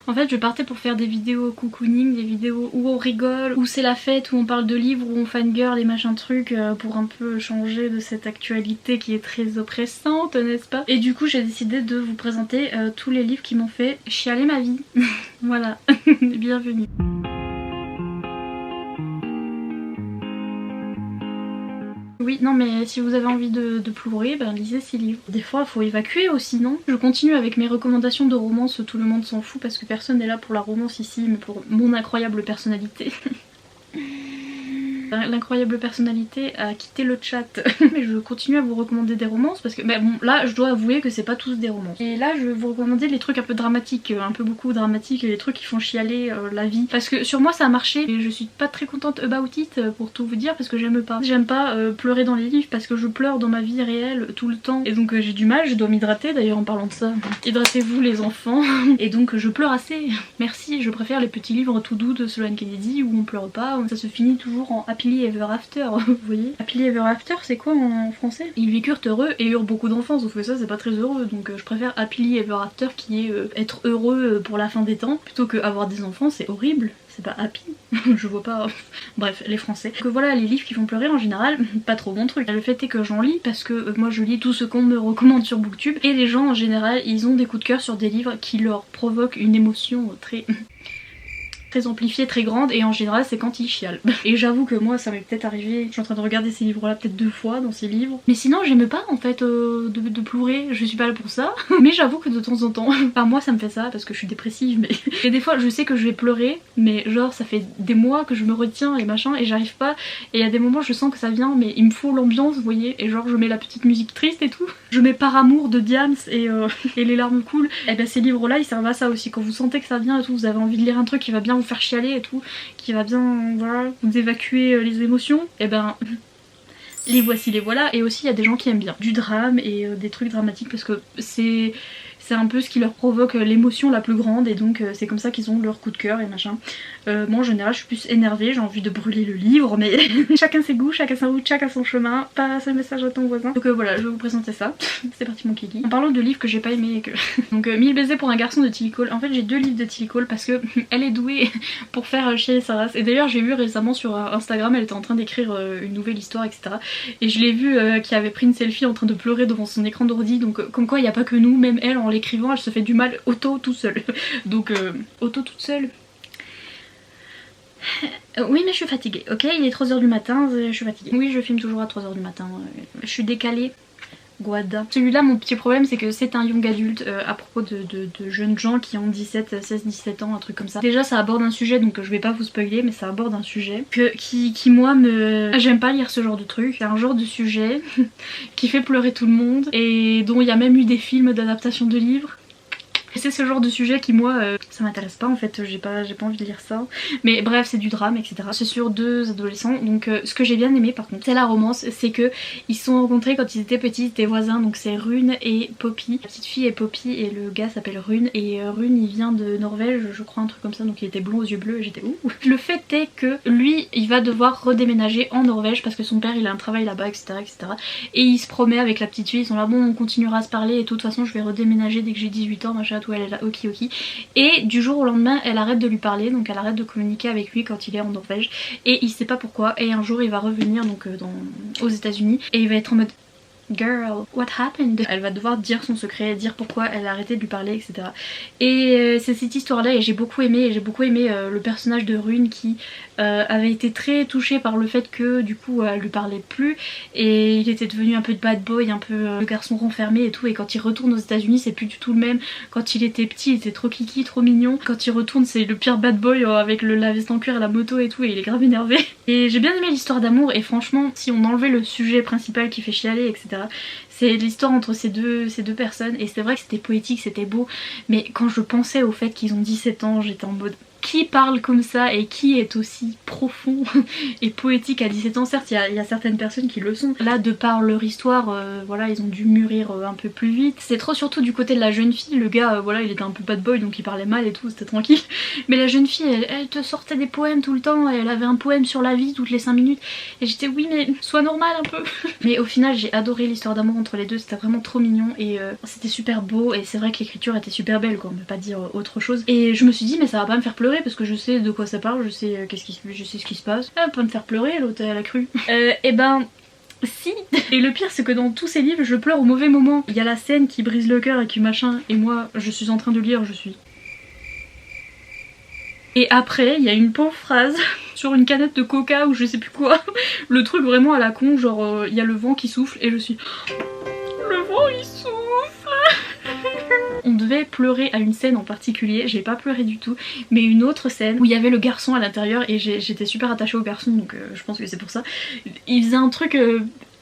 En fait je partais pour faire des vidéos cocooning, des vidéos où on rigole, où c'est la fête, où on parle de livres, où on fangirl et machin truc pour un peu changer de cette actualité qui est très oppressante, n'est-ce pas? Et du coup j'ai décidé de vous présenter tous les livres qui m'ont fait chialer ma vie. Voilà, bienvenue. Oui, non mais si vous avez envie de pleurer, ben lisez ces livres. Des fois il faut évacuer aussi, non? Je continue avec mes recommandations de romance, tout le monde s'en fout parce que personne n'est là pour la romance ici, mais pour mon incroyable personnalité. L'incroyable personnalité a quitté le chat. Mais je continue à vous recommander des romances parce que bah bon, là je dois avouer que c'est pas tous des romances. Et là je vais vous recommander les trucs un peu dramatiques, un peu beaucoup dramatiques, et les trucs qui font chialer la vie. Parce que sur moi ça a marché et je suis pas très contente about it pour tout vous dire parce que j'aime pas. J'aime pas pleurer dans les livres parce que je pleure dans ma vie réelle tout le temps. Et donc j'ai du mal, je dois m'hydrater d'ailleurs en parlant de ça. Hydratez-vous les enfants. Et donc je pleure assez. Merci, je préfère les petits livres tout doux de Sloane Kennedy où on pleure pas, où ça se finit toujours en Happily Ever After, vous voyez. Happily Ever After c'est quoi en français? Ils vécurent heureux et eurent beaucoup d'enfants, sauf que ça c'est pas très heureux, donc je préfère Happily Ever After qui est être heureux pour la fin des temps, plutôt que avoir des enfants, c'est horrible. C'est pas happy, je vois pas. Bref, les français. Donc voilà, les livres qui font pleurer en général, pas trop mon truc. Le fait est que j'en lis parce que moi je lis tout ce qu'on me recommande sur Booktube, et les gens en général ils ont des coups de cœur sur des livres qui leur provoquent une émotion très amplifiée, très grande, et en général c'est quand ils chialent. Et j'avoue que moi ça m'est peut-être arrivé, je suis en train de regarder ces livres là peut-être 2 fois dans ces livres, mais sinon j'aime pas en fait de pleurer, je suis pas là pour ça. Mais j'avoue que de temps en temps, enfin moi ça me fait ça parce que je suis dépressive, mais et des fois je sais que je vais pleurer, mais genre ça fait des mois que je me retiens et machin et j'arrive pas, et il y a des moments je sens que ça vient mais il me faut l'ambiance, vous voyez, et genre je mets la petite musique triste et tout, je mets Par amour de Diams et les larmes coulent. Et ben ces livres là ils servent à ça aussi, quand vous sentez que ça vient et tout, vous avez envie de lire un truc qui va bien vous faire chialer et tout, qui va bien voilà, vous évacuer les émotions, et ben les voici, les voilà. Et aussi il y a des gens qui aiment bien du drame et des trucs dramatiques parce que c'est un peu ce qui leur provoque l'émotion la plus grande, et donc c'est comme ça qu'ils ont leur coup de cœur et machin. Moi en général je suis plus énervée, j'ai envie de brûler le livre, mais chacun ses goûts, chacun sa route, chacun son chemin, passe le message à ton voisin. Donc voilà, je vais vous présenter ça. C'est parti mon kiki. En parlant de livres que j'ai pas aimé et que... Donc 1000 baisers pour un garçon de Tilly Cole. En fait j'ai 2 livres de Tilly Cole parce que elle est douée pour faire chier sa race. Et d'ailleurs j'ai vu récemment sur Instagram, elle était en train d'écrire une nouvelle histoire, etc. Et je l'ai vu qui avait pris une selfie en train de pleurer devant son écran d'ordi, donc comme quoi il n'y a pas que nous, même elle en l'écrivant elle se fait du mal auto tout seul. Donc auto toute seule. Oui mais je suis fatiguée, ok, il est 3h du matin, je suis fatiguée. Oui je filme toujours à 3h du matin, je suis décalée. Guada. Celui-là mon petit problème c'est que c'est un young adulte à propos de jeunes gens qui ont 16-17 ans, un truc comme ça. Déjà ça aborde un sujet, donc je vais pas vous spoiler, mais ça aborde un sujet qui moi me... J'aime pas lire ce genre de truc. C'est un genre de sujet qui fait pleurer tout le monde et dont il y a même eu des films d'adaptation de livres. C'est ce genre de sujet qui moi ça m'intéresse pas en fait, j'ai pas envie de lire ça. Mais bref c'est du drame etc. C'est sur 2 adolescents, donc ce que j'ai bien aimé par contre c'est la romance, c'est que ils se sont rencontrés quand ils étaient petits, ils étaient voisins, donc c'est Rune et Poppy. La petite fille est Poppy et le gars s'appelle Rune, et Rune il vient de Norvège je crois, un truc comme ça, donc il était blond aux yeux bleus et j'étais ouh. Le fait est que lui il va devoir redéménager en Norvège parce que son père il a un travail là-bas etc, etc. Et il se promet avec la petite fille, ils sont là bon on continuera à se parler et tout, de toute façon je vais redéménager dès que j'ai 18 ans machin. Elle est là ok. Et du jour au lendemain elle arrête de lui parler, donc elle arrête de communiquer avec lui quand il est en Norvège, et il sait pas pourquoi, et un jour il va revenir donc aux États-Unis et il va être en mode girl, what happened? Elle va devoir dire son secret, dire pourquoi elle a arrêté de lui parler, etc. Et c'est cette histoire là, et j'ai beaucoup aimé le personnage de Rune qui avait été très touché par le fait que du coup elle lui parlait plus, et il était devenu un peu de bad boy, un peu le garçon renfermé et tout, et quand il retourne aux États-Unis c'est plus du tout le même. Quand il était petit il était trop kiki, trop mignon, quand il retourne c'est le pire bad boy avec la veste en cuir et la moto et tout, et il est grave énervé. Et j'ai bien aimé l'histoire d'amour, et franchement si on enlevait le sujet principal qui fait chialer etc, c'est l'histoire entre ces deux personnes, et c'est vrai que c'était poétique, c'était beau, mais quand je pensais au fait qu'ils ont 17 ans j'étais en mode qui parle comme ça et qui est aussi profond et poétique à 17 ans. Certes, il y a certaines personnes qui le sont. Là, de par leur histoire, voilà, ils ont dû mûrir un peu plus vite. C'est trop surtout du côté de la jeune fille. Le gars, voilà, il était un peu bad boy, donc il parlait mal et tout, c'était tranquille. Mais la jeune fille, elle te sortait des poèmes tout le temps. Elle avait un poème sur la vie toutes les 5 minutes. Et j'étais, oui, mais sois normal un peu. Mais au final, j'ai adoré l'histoire d'amour entre les deux. C'était vraiment trop mignon et c'était super beau. Et c'est vrai que l'écriture était super belle, quoi. On peut pas dire autre chose. Et je me suis dit, mais ça va pas me faire pleurer parce que je sais de quoi ça parle, je sais ce qui se passe. Elle va pas me faire pleurer, l'autre, elle a cru. Et ben. Si. Et le pire c'est que dans tous ces livres je pleure au mauvais moment. Il y a la scène qui brise le cœur et qui machin, et moi je suis en train de lire, je suis. Et après il y a une pauvre phrase sur une canette de coca ou je sais plus quoi. Le truc vraiment à la con, genre il y a le vent qui souffle et je suis. Le vent il souffle. On devait pleurer à une scène en particulier, j'ai pas pleuré du tout, mais une autre scène où il y avait le garçon à l'intérieur et j'étais super attachée au garçon, donc je pense que c'est pour ça. Il faisait un truc,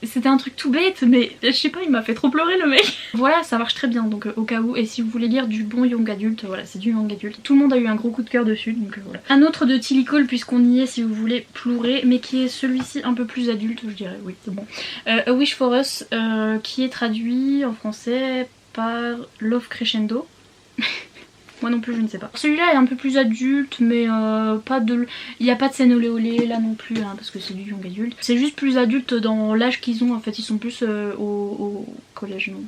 c'était un truc tout bête, mais je sais pas, il m'a fait trop pleurer le mec. Voilà, ça marche très bien, donc au cas où, et si vous voulez lire du bon young adulte, voilà, c'est du young adulte. Tout le monde a eu un gros coup de cœur dessus, donc voilà. Un autre de Tilly Cole, puisqu'on y est, si vous voulez pleurer, mais qui est celui-ci un peu plus adulte, je dirais, oui, c'est bon. A Wish for Us, qui est traduit en français par Love Crescendo. Moi non plus je ne sais pas. Celui-là est un peu plus adulte mais pas de... Il n'y a pas de scène olé olé là non plus hein, parce que c'est du young adulte. C'est juste plus adulte dans l'âge qu'ils ont en fait. Ils sont plus au collège non.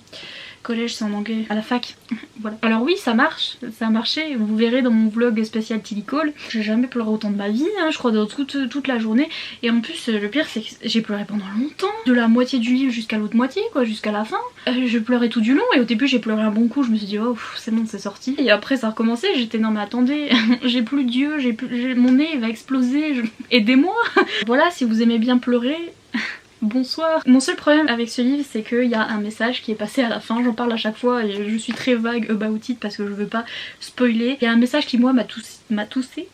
Collège c'est en anglais, à la fac. Voilà. Alors oui ça marche, ça a marché, vous verrez dans mon vlog spécial Tilly Cole. J'ai jamais pleuré autant de ma vie, hein, je crois dans toute la journée. Et en plus le pire c'est que j'ai pleuré pendant longtemps. De la moitié du livre jusqu'à l'autre moitié quoi, jusqu'à la fin. Je pleurais tout du long et au début j'ai pleuré un bon coup, je me suis dit oh c'est bon c'est sorti. Et après ça a recommencé, j'étais non mais attendez, j'ai plus d'yeux, mon nez va exploser, aidez-moi. Voilà si vous aimez bien pleurer... Bonsoir. Mon seul problème avec ce livre c'est qu'il y a un message qui est passé à la fin, j'en parle à chaque fois et je suis très vague about it parce que je veux pas spoiler. Il y a un message qui moi m'a toussé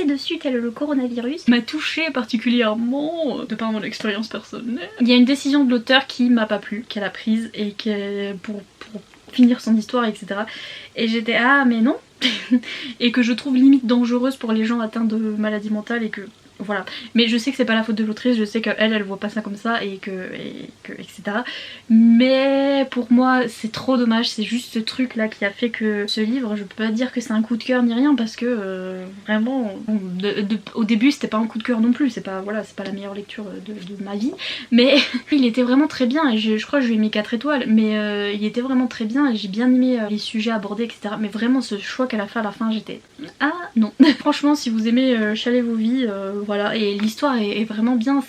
dessus tel le coronavirus, m'a touché particulièrement de par mon expérience personnelle. Il y a une décision de l'auteur qui m'a pas plu, qu'elle a prise et que pour finir son histoire etc. Et j'étais ah mais non et que je trouve limite dangereuse pour les gens atteints de maladies mentales et que voilà, mais je sais que c'est pas la faute de l'autrice, je sais qu'elle voit pas ça comme ça et que etc. Mais pour moi c'est trop dommage, c'est juste ce truc là qui a fait que ce livre, je peux pas dire que c'est un coup de cœur ni rien parce que vraiment au début c'était pas un coup de cœur non plus, c'est pas voilà, c'est pas la meilleure lecture de ma vie, mais il était vraiment très bien et je crois que je lui ai mis 4 étoiles, mais il était vraiment très bien et j'ai bien aimé les sujets abordés etc. Mais vraiment ce choix qu'elle a fait à la fin j'étais ah non. Franchement si vous aimez chialer vos vies voilà, et l'histoire est vraiment bien,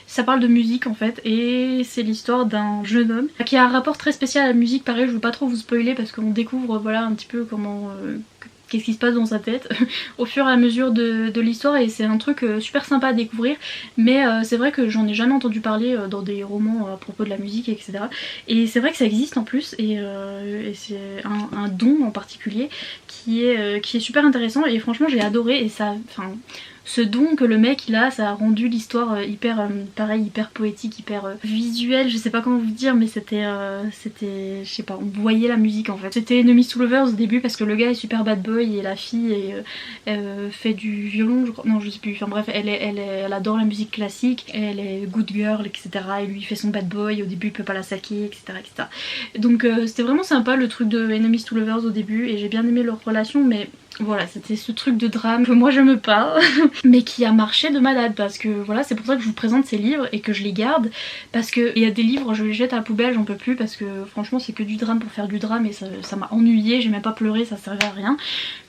ça parle de musique en fait, et c'est l'histoire d'un jeune homme qui a un rapport très spécial à la musique, pareil je veux pas trop vous spoiler parce qu'on découvre voilà un petit peu comment... qu'est-ce qui se passe dans sa tête au fur et à mesure de l'histoire et c'est un truc super sympa à découvrir mais c'est vrai que j'en ai jamais entendu parler dans des romans à propos de la musique etc. Et c'est vrai que ça existe en plus et c'est un don en particulier qui est super intéressant et franchement j'ai adoré et ça... Enfin, ce don que le mec il a, ça a rendu l'histoire hyper pareil, hyper poétique, hyper visuelle, je sais pas comment vous dire mais c'était je sais pas, on voyait la musique en fait. C'était Enemies to Lovers au début parce que le gars est super bad boy et la fille fait du violon je crois, non je sais plus, enfin bref elle adore la musique classique, elle est good girl etc. Et lui il fait son bad boy, au début il peut pas la saquer etc. Donc c'était vraiment sympa le truc de Enemies to Lovers au début et j'ai bien aimé leur relation mais... Voilà, c'était ce truc de drame que moi je me parle, mais qui a marché de malade parce que voilà, c'est pour ça que je vous présente ces livres et que je les garde parce que il y a des livres, je les jette à la poubelle, j'en peux plus parce que franchement c'est que du drame pour faire du drame et ça m'a ennuyé, j'ai même pas pleuré, ça servait à rien.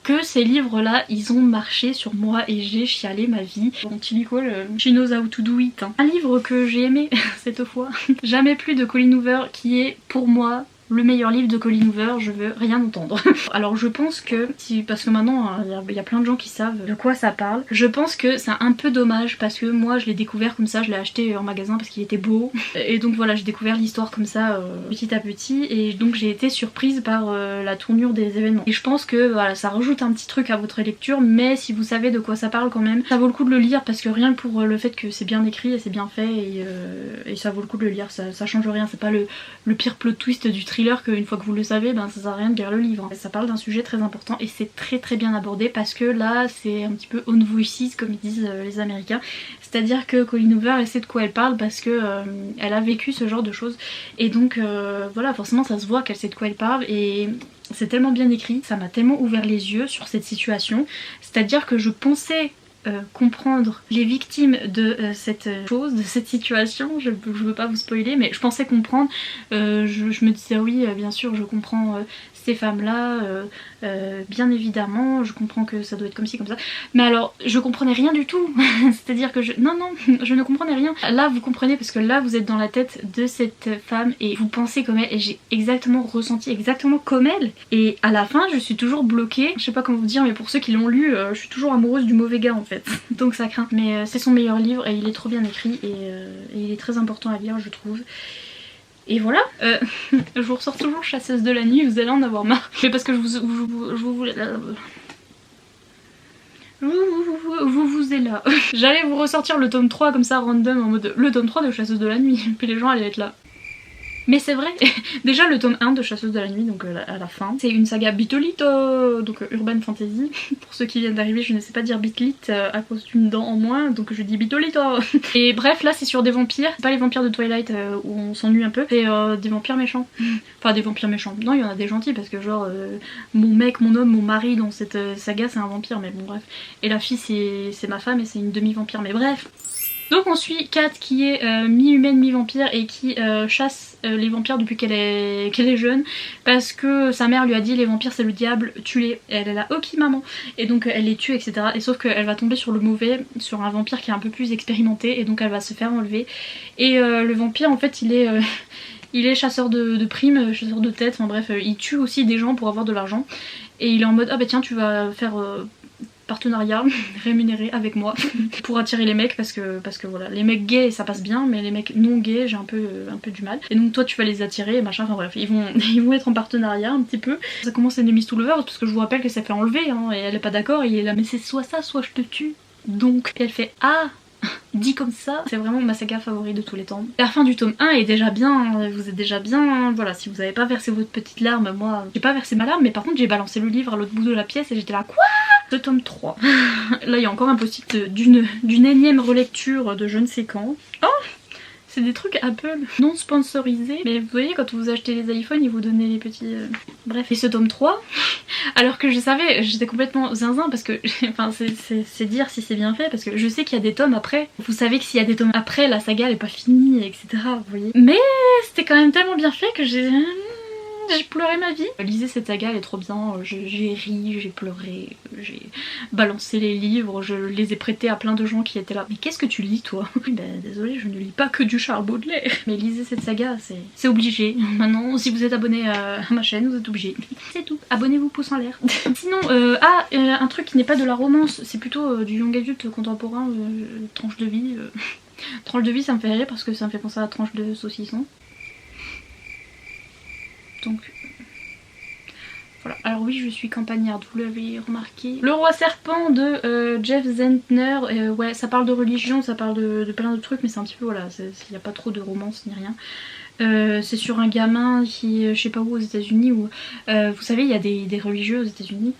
Que ces livres là, ils ont marché sur moi et j'ai chialé ma vie. Bon, Tilly Cole, she knows how to do it. Hein. Un livre que j'ai aimé cette fois, Jamais plus de Colleen Hoover qui est pour moi... le meilleur livre de Colleen Hoover, je veux rien entendre. Alors je pense que, parce que maintenant il y a plein de gens qui savent de quoi ça parle, je pense que c'est un peu dommage parce que moi je l'ai découvert comme ça, je l'ai acheté en magasin parce qu'il était beau. Et donc voilà, j'ai découvert l'histoire comme ça petit à petit et donc j'ai été surprise par la tournure des événements. Et je pense que voilà, ça rajoute un petit truc à votre lecture, mais si vous savez de quoi ça parle quand même, ça vaut le coup de le lire parce que rien que pour le fait que c'est bien écrit et c'est bien fait et ça vaut le coup de le lire, ça change rien, c'est pas le pire plot twist du thriller thriller qu'une fois que vous le savez, ben ça sert à rien de lire le livre. Ça parle d'un sujet très important et c'est très bien abordé parce que là c'est un petit peu on voices comme ils disent les Américains. C'est-à-dire que Colleen Hoover elle sait de quoi elle parle parce que elle a vécu ce genre de choses et donc voilà, forcément ça se voit qu'elle sait de quoi elle parle et c'est tellement bien écrit, ça m'a tellement ouvert les yeux sur cette situation. C'est-à-dire que je pensais comprendre les victimes de cette chose, de cette situation, je veux pas vous spoiler mais je pensais comprendre, je me disais oui bien sûr je comprends ces femmes là, bien évidemment je comprends que ça doit être comme ci comme ça, mais alors je comprenais rien du tout, c'est à dire que non je ne comprenais rien. Là vous comprenez parce que là vous êtes dans la tête de cette femme et vous pensez comme elle et j'ai exactement ressenti exactement comme elle et à la fin je suis toujours bloquée, je sais pas comment vous dire mais pour ceux qui l'ont lu je suis toujours amoureuse du mauvais gars en fait donc ça craint, mais c'est son meilleur livre et il est trop bien écrit et il est très important à lire je trouve. Et voilà, je vous ressors toujours Chasseuse de la nuit, vous allez en avoir marre. Mais parce que je vous ai là. J'allais vous ressortir le tome 3 comme ça random en mode le tome 3 de Chasseuse de la nuit. Puis les gens allaient être là. Mais c'est vrai, déjà le tome 1 de Chasseuse de la nuit, donc à la fin, c'est une saga Bitolito, donc urban fantasy. Pour ceux qui viennent d'arriver, je ne sais pas dire bitlit à cause d'une dent en moins, donc je dis Bitolito. Et bref, là c'est sur des vampires, pas les vampires de Twilight où on s'ennuie un peu, c'est des vampires méchants. Enfin des vampires méchants, non il y en a des gentils parce que genre mon mec, mon homme, mon mari dans cette saga c'est un vampire, mais bon bref. Et la fille c'est ma femme et c'est une demi-vampire, mais bref. Donc on suit Kat qui est mi-humaine, mi-vampire et qui chasse les vampires depuis qu'elle est jeune parce que sa mère lui a dit les vampires c'est le diable, tue-les. Et elle est là ok maman et donc elle les tue etc. Et sauf qu'elle va tomber sur le mauvais, sur un vampire qui est un peu plus expérimenté et donc elle va se faire enlever. Et le vampire en fait il est chasseur de primes, chasseur de têtes, enfin bref il tue aussi des gens pour avoir de l'argent. Et il est en mode ah bah tiens tu vas faire... partenariat rémunéré avec moi pour attirer les mecs parce que voilà les mecs gays ça passe bien mais les mecs non gays j'ai un peu du mal et donc toi tu vas les attirer et machin, enfin bref ils vont être en partenariat un petit peu. Ça commence à enemies to lovers parce que je vous rappelle que ça fait enlever hein, et elle est pas d'accord et il est là mais c'est soit ça soit je te tue donc et elle fait ah dit comme ça, c'est vraiment ma saga favorite de tous les temps. La fin du tome 1 est déjà bien, vous êtes déjà bien, voilà, si vous avez pas versé votre petite larme, moi j'ai pas versé ma larme mais par contre j'ai balancé le livre à l'autre bout de la pièce et j'étais là quoi. Le tome 3. Là il y a encore un post-it d'une énième relecture de je ne sais quand. Oh c'est des trucs Apple non sponsorisés. Mais vous voyez quand vous achetez les iPhones ils vous donnent les petits... Bref. Et ce tome 3, alors que je savais, j'étais complètement zinzin parce que... Enfin c'est dire si c'est bien fait parce que je sais qu'il y a des tomes après. Vous savez que s'il y a des tomes après la saga elle est pas finie etc. Vous voyez. Mais c'était quand même tellement bien fait que j'ai pleuré ma vie. Lisez cette saga, elle est trop bien, j'ai ri, j'ai pleuré, j'ai balancé les livres, je les ai prêtés à plein de gens qui étaient là. Mais qu'est-ce que tu lis toi? Bah désolée, je ne lis pas que du Charles Baudelaire. Mais lisez cette saga, c'est obligé. Maintenant, si vous êtes abonné à ma chaîne, vous êtes obligé. C'est tout, abonnez-vous pouce en l'air. Sinon, un truc qui n'est pas de la romance, c'est plutôt du young adulte contemporain, tranche de vie. Tranche de vie ça me fait rire parce que ça me fait penser à la tranche de saucisson. Donc voilà, alors oui je suis campagnarde, vous l'avez remarqué. Le roi serpent de Jeff Zentner, ouais ça parle de religion, ça parle de plein de trucs mais c'est un petit peu voilà, il n'y a pas trop de romance ni rien. C'est sur un gamin qui, je sais pas où aux États-Unis où vous savez il y a des religieux aux États-Unis.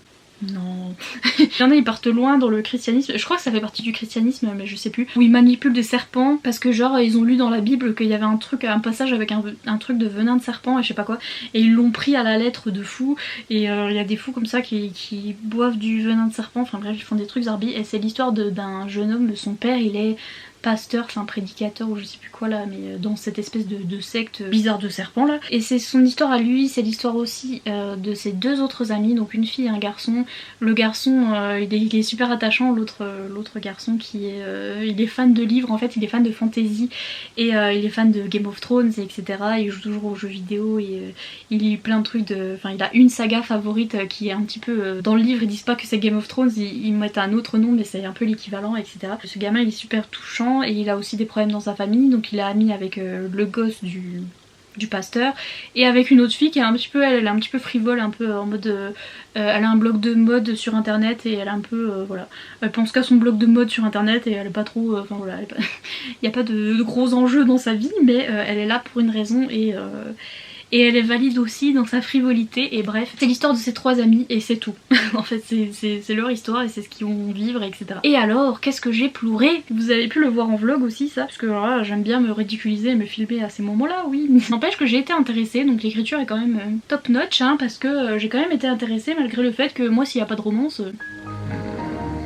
Non. Il y en a ils partent loin dans le christianisme, je crois que ça fait partie du christianisme mais je sais plus, où ils manipulent des serpents parce que genre ils ont lu dans la Bible qu'il y avait un passage avec un truc de venin de serpent et je sais pas quoi et ils l'ont pris à la lettre de fou et il y a des fous comme ça qui boivent du venin de serpent, enfin bref ils font des trucs zarbi et c'est l'histoire d'un jeune homme, son père il est pasteur, enfin prédicateur ou je sais plus quoi là, mais dans cette espèce de secte bizarre de serpent là. Et c'est son histoire à lui, c'est l'histoire aussi de ses deux autres amis, donc une fille et un garçon. Le garçon il est super attachant, l'autre garçon qui est il est fan de livres en fait, il est fan de fantasy et il est fan de Game of Thrones et etc. Il joue toujours aux jeux vidéo et il lit plein de trucs enfin il a une saga favorite qui est un petit peu dans le livre, ils disent pas que c'est Game of Thrones, ils mettent un autre nom mais c'est un peu l'équivalent etc. Ce gamin il est super touchant et il a aussi des problèmes dans sa famille donc il est ami avec le gosse du pasteur et avec une autre fille qui est un petit peu elle est un petit peu frivole, un peu en mode elle a un blog de mode sur internet et elle est un peu voilà, elle pense qu'à son blog de mode sur internet et elle est pas trop enfin voilà, il n'y a pas de gros enjeux dans sa vie mais elle est là pour une raison et et elle est valide aussi dans sa frivolité. Et bref, c'est l'histoire de ces 3 amis et c'est tout. En fait c'est leur histoire et c'est ce qu'ils vont vivre, etc. Et alors qu'est-ce que j'ai pleuré. Vous avez pu le voir en vlog aussi ça, parce que voilà, j'aime bien me ridiculiser et me filmer à ces moments là, oui. N'empêche que j'ai été intéressée, donc l'écriture est quand même top notch hein, parce que j'ai quand même été intéressée malgré le fait que moi s'il n'y a pas de romance...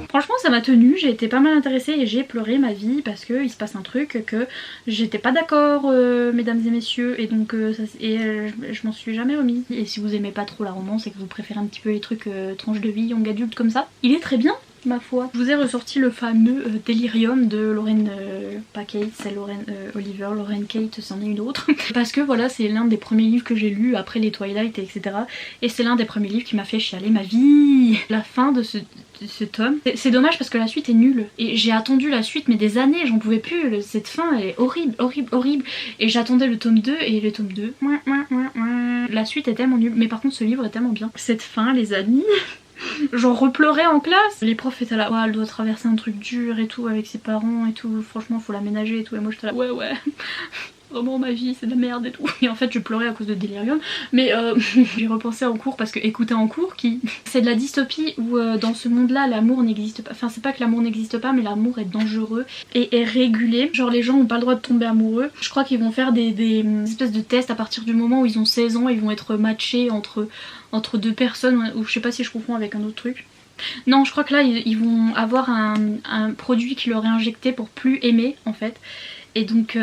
Franchement ça m'a tenue, j'ai été pas mal intéressée et j'ai pleuré ma vie parce qu'il se passe un truc que j'étais pas d'accord mesdames et messieurs, et donc je m'en suis jamais remise. Et si vous aimez pas trop la romance et que vous préférez un petit peu les trucs tranches de vie, young adulte comme ça, il est très bien ma foi. Je vous ai ressorti le fameux Delirium de Lauren, pas Kate, c'est Lauren Oliver, Lauren Kate c'en est une autre. Parce que voilà, c'est l'un des premiers livres que j'ai lu après les Twilight etc. Et c'est l'un des premiers livres qui m'a fait chialer ma vie. La fin de ce tome, c'est dommage parce que la suite est nulle. Et j'ai attendu la suite mais des années, j'en pouvais plus. Cette fin elle est horrible, horrible, horrible. Et j'attendais le tome 2 et le tome 2... La suite est tellement nulle. Mais par contre ce livre est tellement bien. Cette fin les amis... J'en repleurais en classe. Les profs étaient là, ouais, elle doit traverser un truc dur et tout avec ses parents et tout, franchement faut l'aménager et tout, et moi j'étais là, ouais vraiment ma vie c'est de la merde et tout. Et en fait je pleurais à cause de Delirium. Mais j'ai repensé en cours parce que écoutez en cours qui c'est de la dystopie où dans ce monde là l'amour n'existe pas. Enfin c'est pas que l'amour n'existe pas mais l'amour est dangereux et est régulé. Genre les gens ont pas le droit de tomber amoureux. Je crois qu'ils vont faire des espèces de tests à partir du moment où ils ont 16 ans. Ils vont être matchés entre 2 personnes, ou je sais pas si je confonds avec un autre truc. Non je crois que là ils vont avoir un produit qui leur est injecté pour plus aimer en fait. Et donc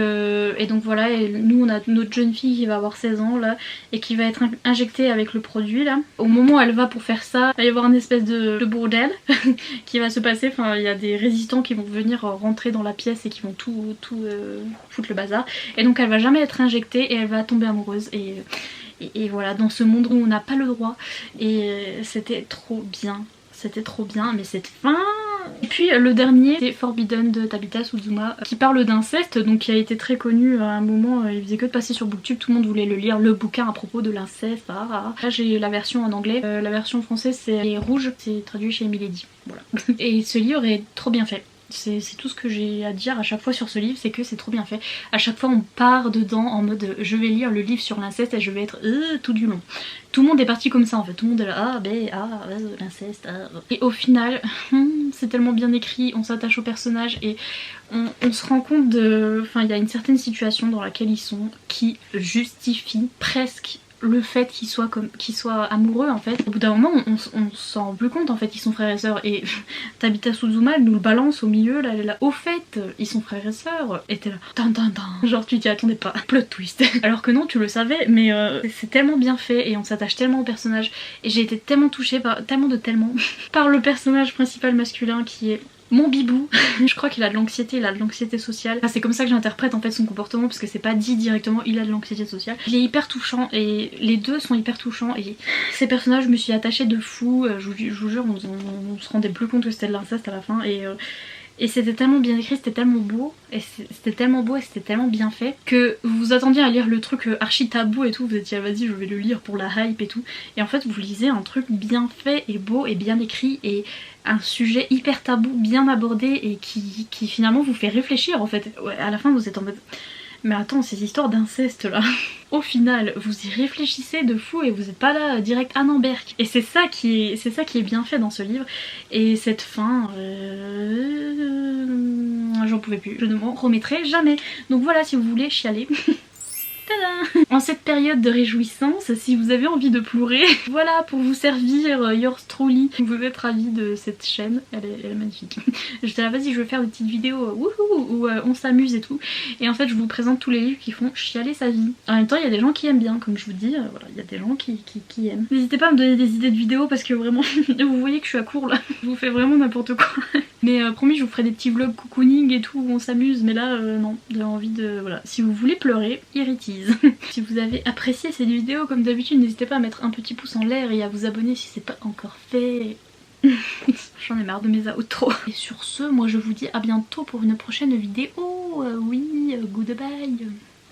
voilà, et nous on a notre jeune fille qui va avoir 16 ans là et qui va être injectée avec le produit là. Au moment où elle va pour faire ça, il va y avoir une espèce de bordel qui va se passer, enfin il y a des résistants qui vont venir rentrer dans la pièce et qui vont tout foutre le bazar. Et donc elle va jamais être injectée et elle va tomber amoureuse et voilà, dans ce monde où on n'a pas le droit. Et c'était trop bien. C'était trop bien, mais cette fin... Et puis le dernier, c'est Forbidden de Tabitha Suzuma, qui parle d'inceste, donc qui a été très connu à un moment, il faisait que de passer sur Booktube, tout le monde voulait le lire, le bouquin à propos de l'inceste. Là j'ai la version en anglais, la version française c'est Rouge, c'est traduit chez Milady, voilà. Et ce livre est trop bien fait. C'est tout ce que j'ai à dire à chaque fois sur ce livre, c'est que c'est trop bien fait. À chaque fois on part dedans en mode je vais lire le livre sur l'inceste et je vais être tout du long. Tout le monde est parti comme ça en fait, tout le monde est là l'inceste. Et au final c'est tellement bien écrit, on s'attache au personnage et on se rend compte de... Enfin il y a une certaine situation dans laquelle ils sont qui justifie presque le fait qu'ils soient amoureux en fait. Au bout d'un moment on s'en rend plus compte en fait, ils sont frères et sœurs. Et Tabitha Suzuma elle nous le balance au milieu là, elle est là, au fait ils sont frères et sœurs. Et t'es là, genre tu t'y attendais pas, plot twist. Alors que non tu le savais, mais c'est tellement bien fait et on s'attache tellement au personnage. Et j'ai été tellement touchée par par le personnage principal masculin qui est mon bibou. Je crois qu'il a de l'anxiété sociale. Enfin, c'est comme ça que j'interprète en fait son comportement parce que c'est pas dit directement, il a de l'anxiété sociale. Il est hyper touchant et les deux sont hyper touchants et ces personnages je me suis attachée de fou. Je vous jure on se rendait plus compte que c'était de l'inceste à la fin et c'était tellement bien écrit, c'était tellement beau et c'était tellement bien fait que vous vous attendiez à lire le truc archi tabou et tout, vous étiez vas-y je vais le lire pour la hype et tout, et en fait vous lisez un truc bien fait et beau et bien écrit et un sujet hyper tabou bien abordé et qui finalement vous fait réfléchir en fait. Ouais, à la fin vous êtes en mode mais attends, ces histoires d'inceste là, au final vous y réfléchissez de fou et vous êtes pas là direct à Namberg. Et c'est ça qui est bien fait dans ce livre. Et cette fin, j'en pouvais plus, je ne m'en remettrai jamais. Donc voilà, si vous voulez chialer. En cette période de réjouissance, si vous avez envie de pleurer, voilà pour vous servir yours truly. Vous êtes ravis de cette chaîne, elle est magnifique. J'étais là vas-y je vais faire des petites vidéos où on s'amuse et tout. Et en fait je vous présente tous les livres qui font chialer sa vie. En même temps il y a des gens qui aiment bien, comme je vous dis, voilà, il y a des gens qui aiment. N'hésitez pas à me donner des idées de vidéos parce que vraiment, vous voyez que je suis à court là. Je vous fais vraiment n'importe quoi. Mais promis je vous ferai des petits vlogs cocooning et tout où on s'amuse, mais là non, j'ai envie de... Voilà. Si vous voulez pleurer, irritise. Si vous avez apprécié cette vidéo comme d'habitude, n'hésitez pas à mettre un petit pouce en l'air et à vous abonner si c'est pas encore fait. J'en ai marre de mes outros. Et sur ce, moi je vous dis à bientôt pour une prochaine vidéo. Oui, goodbye.